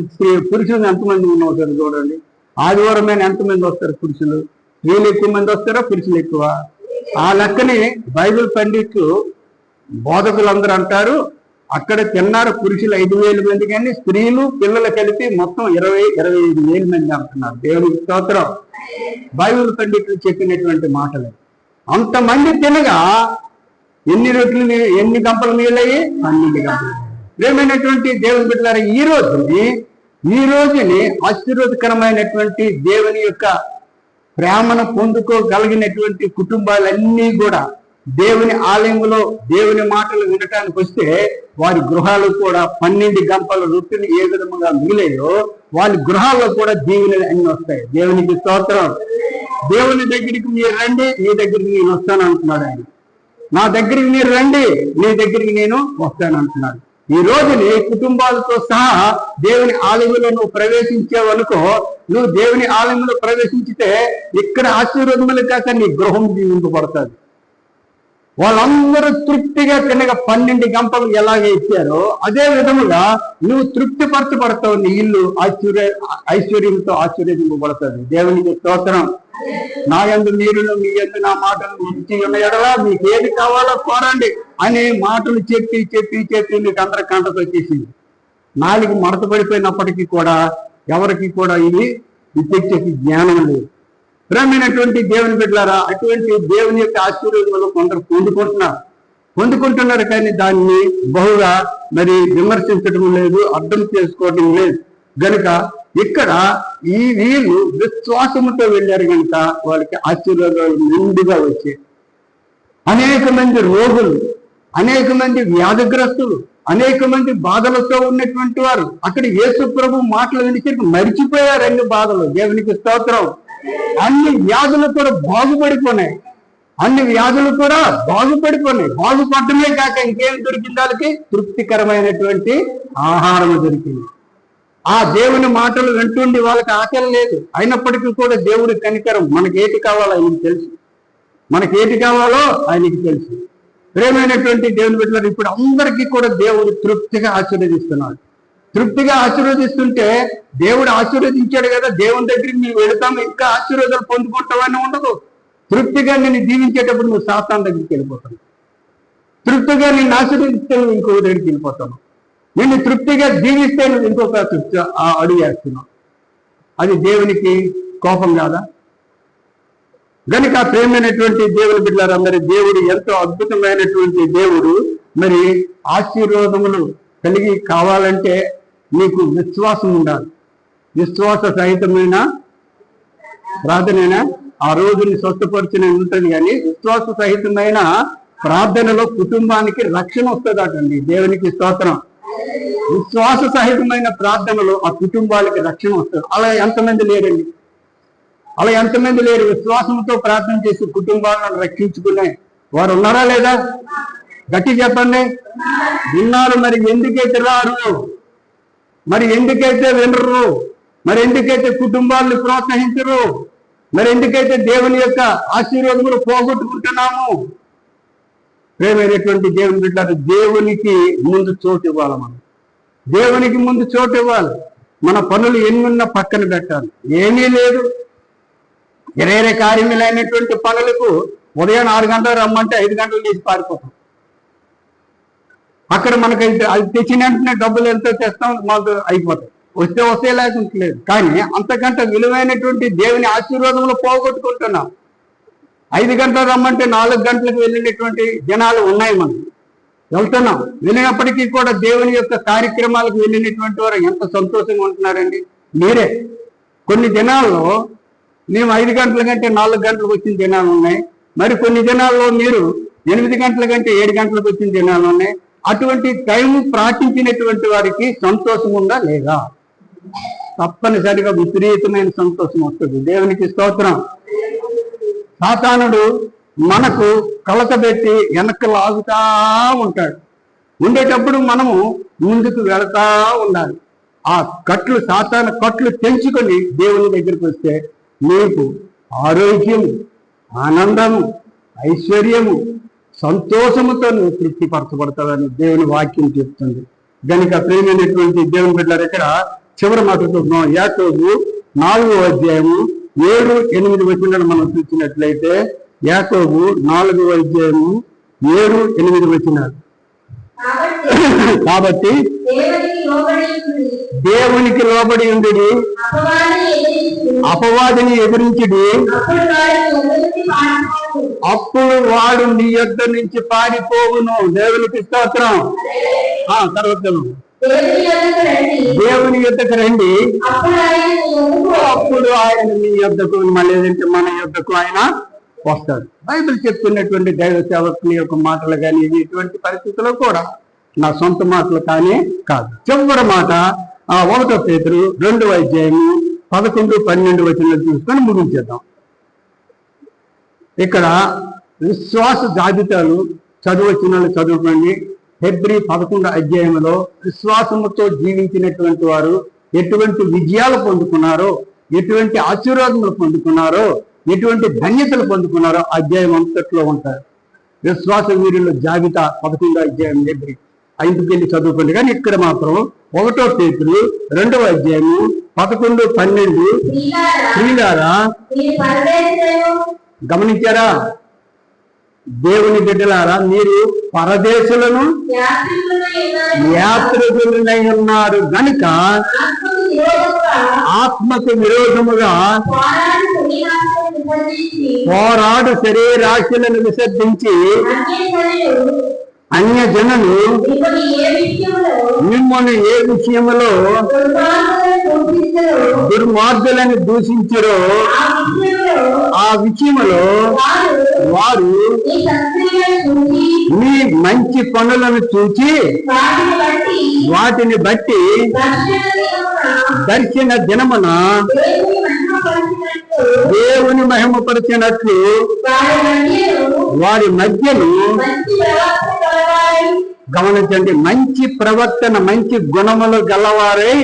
పురుషులు ఎంతమంది ఉన్నారు చూడండి. ఆదివారమైన ఎంతమంది వస్తారు పురుషులు? స్త్రీలు ఎక్కువ మంది వస్తారా, పురుషులు ఎక్కువ? ఆ లెక్కని బైబిల్ పండితులు బోధకులందరూ అంటారు అక్కడ తిన్నారు పురుషులు 5,000 మంది, కానీ స్త్రీలు పిల్లలు కలిపి మొత్తం 25,000 మంది అంటున్నారు. దేవునికి స్తోత్రం. బైబిల్ పండితులు చెప్పినటువంటి మాటలు. అంతమంది తినగా ఎన్ని గంపలు మిగిలాయి? 12 గంపలు. ప్రేమైనటువంటి దేవుని బిడ్డలారా, ఈ రోజుని ఆశీర్వాదకరమైనటువంటి దేవుని యొక్క ప్రేమను పొందుకోగలిగినటువంటి కుటుంబాలన్నీ కూడా దేవుని ఆలయంలో దేవుని మాటలు వినటానికి వస్తే వారి గృహాలు కూడా 12 గంపల రొట్టెలు ఏ విధంగా మిగిలాయో వారి గృహాల్లో కూడా దీవెనలు అన్ని వస్తాయి. దేవునికి స్తోత్రం. దేవుని దగ్గరికి మీరు రండి, మీ దగ్గరికి నేను వస్తాను అంటున్నాడు ఆయన. నా దగ్గరికి మీరు రండి, మీ దగ్గరికి నేను వస్తాను అంటున్నాడు. ఈ రోజు నీ కుటుంబాలతో సహా దేవుని ఆలయంలో నువ్వు ప్రవేశించావనుకో, నువ్వు దేవుని ఆలయంలో ప్రవేశించితే ఇక్కడ ఆశీర్వాదములు కాక నీ గృహం దీవింపబడుతుంది. వాళ్ళందరూ తృప్తిగా తినగా 12 గంపలు ఎలాగ ఇచ్చారో అదే విధముగా నువ్వు తృప్తిపరచబడతావు. నీ ఇల్లు ఐశ్వర్యంతో ఆశీర్వదింపబడుతుంది. దేవునికి స్తోత్రం. నా యందు మీరును, మీ యందు నా మాటలు ఉంచి ఉన్న ఎడలా మీకు ఏది కావాలో కోరండి అనే మాటలు చెప్పి మీకు అందరి కంటకు వచ్చేసింది. 4 మడత పడిపోయినప్పటికీ కూడా ఎవరికి కూడా ఇది విద్యకి జ్ఞానం లేదు. ప్రేమైనటువంటి దేవుని బిడ్డలారా, అటువంటి దేవుని యొక్క ఆశీర్వాదాలు కొందరు పొందుకుంటున్నారు కానీ దాన్ని బహుగా మరి విమర్శించడం లేదు, అర్థం చేసుకోవడం లేదు. గనుక ఇక్కడ వీళ్ళు విశ్వాసముతో వెళ్ళారు కనుక వాళ్ళకి ఆశీర్వాదాలు నిండుగా వచ్చాయి. అనేక మంది రోగులు, అనేక మంది వ్యాధిగ్రస్తులు, అనేక మంది బాధలతో ఉన్నటువంటి వారు అక్కడ యేసు ప్రభు మాటలు వినిసరికి మరిచిపోయారు అన్ని బాధలు. దేవునికి స్తోత్రం. అన్ని వ్యాధులు కూడా బాగుపడిపోయినాయి. బాగుపడటమే కాక ఇంకేం దొరికింది? వాళ్ళకి తృప్తికరమైనటువంటి ఆహారం దొరికింది. ఆ దేవుని మాటలు వింటుండి వాళ్ళకి ఆకలి లేదు. అయినప్పటికీ కూడా దేవుడి కనికరం, మనకి ఏటి కావాలో ఆయనకు తెలుసు. మనకి ఏది కావాలో ఆయనకి తెలుసు. ప్రేమైనటువంటి దేవుని బిడ్డలారా, ఇప్పుడు అందరికీ కూడా దేవుడు తృప్తిగా ఆశీర్వదిస్తున్నాడు. తృప్తిగా ఆశీర్వదిస్తుంటే దేవుడు ఆశీర్వదించాడు కదా, దేవుని దగ్గరికి నువ్వు వెళతాము ఇంకా ఆశీర్వాదాలు పొందుకుంటావని ఉండదు. తృప్తిగా నిన్ను దీవించేటప్పుడు నువ్వు సాతాను దగ్గరికి వెళ్ళిపోతావు. తృప్తిగా నిన్ను ఆశీర్వదిస్తే నువ్వు ఇంకొక దగ్గరికి వెళ్ళిపోతావు. నిన్ను తృప్తిగా దీవిస్తే నువ్వు ఇంకొక తృప్తి అడుగు వేస్తున్నావు. అది దేవునికి కోపం కాదా? కనుక ప్రేమైనటువంటి దేవుని బిడ్డలారా, మరి దేవుడు ఎంతో అద్భుతమైనటువంటి దేవుడు. మరి ఆశీర్వాదములు కలిగి కావాలంటే నీకు విశ్వాసం ఉండాలి. విశ్వాస సహితమైన ప్రార్థనైనా ఆ రోజుని స్వస్థపరిచిన ఉంటుంది, కానీ విశ్వాస సహితమైన ప్రార్థనలో కుటుంబానికి రక్షణ వస్తుందటండి. దేవునికి స్తోత్రం. విశ్వాస సహితమైన ప్రార్థనలో ఆ కుటుంబాలకి రక్షణ వస్తుంది. అలా ఎంతమంది లేరండి? అలా ఎంతమంది లేరు? విశ్వాసంతో ప్రార్థన చేసి కుటుంబాలను రక్షించుకునే వారు ఉన్నారా లేదా? గట్టి చెప్పండి. విన్నారు. మరి ఎందుకైతే రారు? మరి ఎందుకైతే వినరు? మరి ఎందుకైతే కుటుంబాలను ప్రోత్సహించరు? మరి ఎందుకైతే దేవుని యొక్క ఆశీర్వాదములు పోగొట్టుకుంటున్నాము? ప్రేమైనటువంటి దేవుని బిడ్డలారా, దేవునికి ముందు చోటు ఇవ్వాలి. మనం దేవునికి ముందు చోటు ఇవ్వాలి. మన పనులు ఎన్నున్నా పక్కన పెట్టాలి. ఏమీ లేదు, వేరే కార్యములైనటువంటి పనులకు ఉదయం 6 గంటలు రమ్మంటే 5 గంటలు తీసి పారిపోతాం. అక్కడ మనకైతే అది తెచ్చిన వెంటనే డబ్బులు ఎంతో తెస్తాం, మాకు అయిపోతాయి. వస్తే లేకుంటలేదు. కానీ అంతకంటే విలువైనటువంటి దేవుని ఆశీర్వాదములు పోగొట్టుకుంటున్నాం. 5 గంటలు రమ్మంటే 4 గంటలకు వెళ్ళినటువంటి జనాలు ఉన్నాయి. మనం వెళ్తున్నాం. వెళ్ళినప్పటికీ కూడా దేవుని యొక్క కార్యక్రమాలకు వెళ్ళినటువంటి వారు ఎంత సంతోషంగా ఉంటున్నారండి. మీరే కొన్ని దినాల్లో మేము 5 గంటల కంటే 4 గంటలకు వచ్చిన దినాలు ఉన్నాయి. మరి కొన్ని దినాల్లో మీరు 8 గంటల కంటే 7 గంటలకు వచ్చిన దినాలు ఉన్నాయి. అటువంటి టైం పాటించినటువంటి వారికి సంతోషం ఉందా లేదా? తప్పనిసరిగా విపరీతమైన సంతోషం వస్తుంది. దేవునికి స్తోత్రం. సాతానుడు మనకు కలతబెట్టి వెనక్కి లాగుతా ఉంటాడు. ఉండేటప్పుడు మనము ముందుకు వెళతా ఉండాలి. ఆ కట్లు, సాతాను కట్లు తెంచుకొని దేవుని దగ్గరికి వస్తే నీకు ఆరోగ్యము, ఆనందము, ఐశ్వర్యము, సంతోషముతో నువ్వు తృప్తిపరచబడతావని దేవుని వాక్యం చెప్తుంది. కనుక ప్రేమైనటువంటి దేవుని బిడ్డలారా, ఇక్కడ చివరి మాట చూద్దాం. యాకోబు 4వ అధ్యాయము 7, 8 వచనాలు మనం చూసినట్లయితే, యాకోబు 4వ అధ్యాయము 7, 8 వచనాలు. కాబట్టి దేవునికి లోబడి ఉండి అపవాదిని ఎదిరించుడి, అప్పుడు వాడు నీ యొద్ద నుంచి పారిపోవును. దేవునికి స్తోత్రం. తర్వాత దేవుని యొద్దకు రండి, అప్పుడు ఆయన మీ యొద్దకు, మళ్ళీ మన యొద్దకు ఆయన వస్తాడు. బైబిల్ చెప్తున్నటువంటి దైవ సేవకుని యొక్క మాటలు కానీ ఇటువంటి పరిస్థితుల్లో కూడా నా సొంత మాటలు కానీ కాదు. చివరి మాట 1 పేతురు 2వ అధ్యాయము 11, 12 వచనాలు చూసుకొని ముగించేద్దాం. ఇక్కడ విశ్వాస జాబితాలు చదువచనాలు చదువుకోండి. హెబ్రీ 11వ అధ్యాయంలో విశ్వాసముతో జీవించినటువంటి వారు ఎటువంటి విజయాలు పొందుకున్నారో, ఎటువంటి ఆశీర్వాదములు పొందుకున్నారో, ఎటువంటి ధన్యతలు పొందుకున్నారో అధ్యాయం అంతట్లో ఉంటారు. విశ్వాస వీరుల జాబితా 11వ అధ్యాయం హెబ్రీ 5కెళ్ళి చదువుకోండి. కానీ ఇక్కడ మాత్రం 1 పేతురు 2వ అధ్యాయము 11, 12. స్త్రీలారా, గమనించారా? దేవుని బిడ్డలారా, మీరు పరదేశులను యాత్రికులై ఉన్నారు గనుక ఆత్మకు విరోధముగా పోరాడు శరీరాశులను విసర్జించి అన్య జనులు మిమ్మల్ని ఏ విషయంలో దుర్మార్గులను దూషించరో ఆ విషయంలో వారు మీ మంచి పనులను చూచి వాటిని బట్టి దర్శన దినమున దేవుని మహిమపరిచినట్లు వారి మధ్యలో గమనించండి, మంచి ప్రవర్తన మంచి గుణములు గలవారై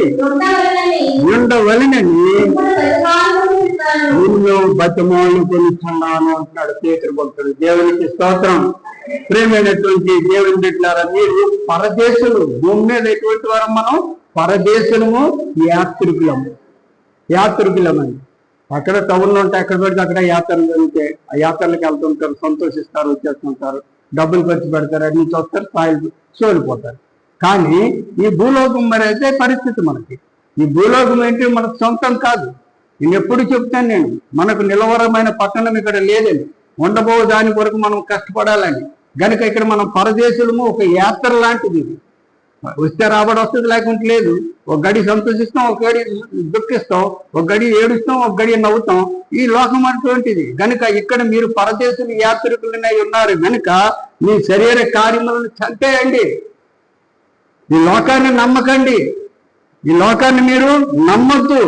ఉండవలనని నిన్ను బతిమాలు కొనుక్కున్నాను అంటున్నాడు పేతురు భక్తుడు. దేవునికి స్తోత్రం. ప్రేమైనటువంటి దేవుని బిడ్డలారా, మీరు పరదేశులు. భూమి మీద ఎటువంటి వారు మనం? పరదేశులము, యాత్రికులమని. అక్కడ టౌన్లో ఉంటే ఎక్కడ పెడితే అక్కడ యాత్రలు జరుగుతాయి. ఆ యాత్రలకు వెళ్తుంటారు, సంతోషిస్తారు, వచ్చేస్తుంటారు, డబ్బులు ఖర్చు పెడతారు, అన్ని చూస్తారు, స్థాయిలు సోలిపోతారు. కానీ ఈ భూలోకం మరి అయితే పరిస్థితి మనకి. ఈ భూలోకం ఏంటి? మనకు సొంతం కాదు. నేను ఎప్పుడు చెప్తాను, నేను మనకు నిలవరమైన పట్టణం ఇక్కడ లేదని, ఉండబో దాని కొరకు మనం కష్టపడాలని. గనుక ఇక్కడ మనం పరదేశులము, ఒక యాత్ర లాంటిది. వస్తే రాబడి వస్తుంది, లేకుంటే లేదు. ఒక గడి సంతోషిస్తాం, ఒక గడి దుఃఖిస్తాం, ఒక గడి ఏడుస్తాం, ఒక గడి నవ్వుతాం. ఈ లోకం అటువంటిది. గనుక ఇక్కడ మీరు పరదేశులు యాత్రికులనే ఉన్నారు. గనుక మీ శరీర కార్యములను చంపేయండి. ఈ లోకాన్ని నమ్మకండి, ఈ లోకాన్ని మీరు నమ్మద్దు.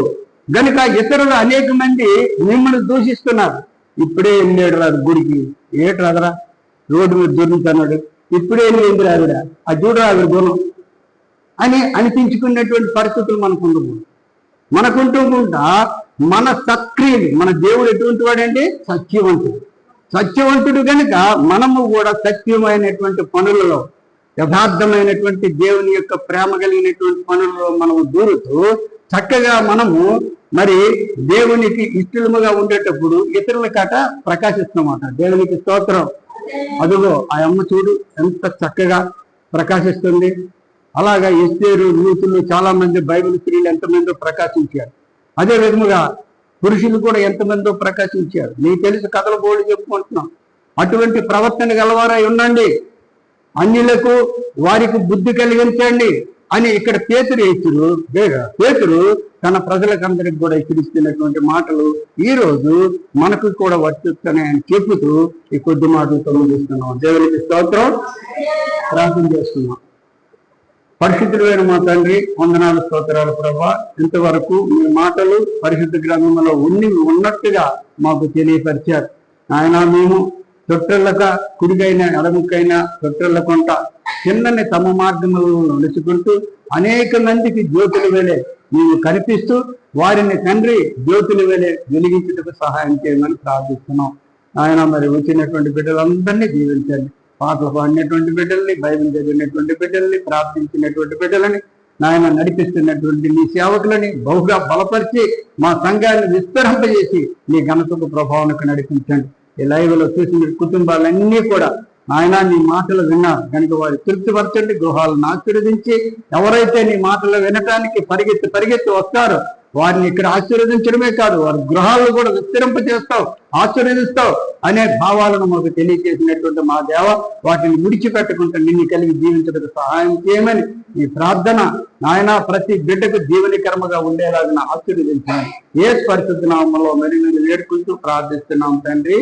గనుక ఇతరులు అనేక మంది మిమ్మల్ని దూషిస్తున్నారు. ఇప్పుడే వెళ్ళాడు రాదు గుడికి, ఏటు రాదరా, రోడ్డు మీద దొరుకుతున్నాడు, ఇప్పుడే వెళ్ళింది రాదురా, అది చూడరాదు గుణం అని అనిపించుకునేటువంటి పరిస్థితులు మనకు ఉండవు. మనకుంటుంటా మన సక్రియలు, మన దేవుడు ఎటువంటి వాడంటే సత్యవంతుడు. కనుక మనము కూడా సత్యమైనటువంటి పనులలో, యథార్థమైనటువంటి దేవుని యొక్క ప్రేమ కలిగినటువంటి పనులలో మనము దూరుతూ చక్కగా మనము మరి దేవునికి ఇష్టలుగా ఉండేటప్పుడు ఇతరుల కాట ప్రకాశిస్తామట. దేవునికి స్తోత్రం. అదిగో ఆ అమ్మ చూడు ఎంత చక్కగా ప్రకాశిస్తుంది. అలాగా ఎస్తేరు, రూతులు, చాలా మంది బైబిల్ స్త్రీలు ఎంతమందో ప్రకాశించారు. అదే విధముగా పురుషులు కూడా ఎంతమందో ప్రకాశించారు. నీకు తెలిసి కథల బోర్డు చెప్పుకుంటున్నాం. అటువంటి ప్రవర్తన గలవారై ఉండండి, అన్యులకు వారికి బుద్ధి కలిగించండి అని ఇక్కడ పేతురు తన ప్రజలకందరికి కూడా హెచ్చరిస్తున్నటువంటి మాటలు ఈ రోజు మనకు కూడా వర్తిస్తున్నాయని చెబుతూ ఈ కొద్ది మాటలతో ముగిస్తున్నాం. దేవునికి స్తోత్రం. ప్రార్థన చేస్తున్నాం. పరిశుద్ధుడైన మా తండ్రి, వందనాలు, స్తోత్రాలు ప్రభా. ఇంతవరకు మీ మాటలు పరిశుద్ధ గ్రంథంలో ఉన్నట్టుగా మాకు తెలియపరిచారు. ఆయన మేము తొట్టెళ్ళక కుడిగైనా ఎడముకైనా తొట్టెళ్ళకుంట చిన్నని తమ మార్గములను నడుచుకుంటూ అనేక మందికి జ్యోతుల వేలే మేము కనిపిస్తూ వారిని తండ్రి జ్యోతుల వేలే వెలిగించుటకు సహాయం చేయమని ప్రార్థిస్తున్నాం. ఆయన మరి వచ్చినటువంటి బిడ్డలందరినీ దీవించండి. పాటలు పాడినటువంటి బిడ్డల్ని, బైబిల్ చదివినటువంటి బిడ్డల్ని, ప్రార్థించినటువంటి బిడ్డలని, నాయన నడిపిస్తున్నటువంటి నీ సేవకులని బహుగా బలపరిచి మా సంఘాన్ని విస్తరింపజేసి నీ ఘనతకు ప్రభావానికి నడిపించండి. ఈ లైవ్లో చూసిన కుటుంబాలన్నీ కూడా ఆయన నీ మాటలు విన్నారు కనుక వారి తృప్తిపరచండి. గృహాలను ఆశీర్వదించి ఎవరైతే నీ మాటలు వినటానికి పరిగెత్తి వస్తారో వారిని ఇక్కడ ఆశీర్వదించడమే కాదు, వారి గృహాలను కూడా విస్తరింపజేస్తావు, ఆశీర్వదిస్తావు అనే భావాలను మాకు తెలియజేసినటువంటి మా దేవ, వాటిని విడిచిపెట్టకుండా నిన్ను కలిగి జీవించడానికి సహాయం చేయమని ఈ ప్రార్థన నాయన ప్రతి బిడ్డకు జీవనకర్మగా ఉండేలాగా ఆశీర్వదించాలి. ఏ పరిస్థితి నామంలో మరి నేను వేడుకుంటూ ప్రార్థిస్తున్నాం తండ్రి.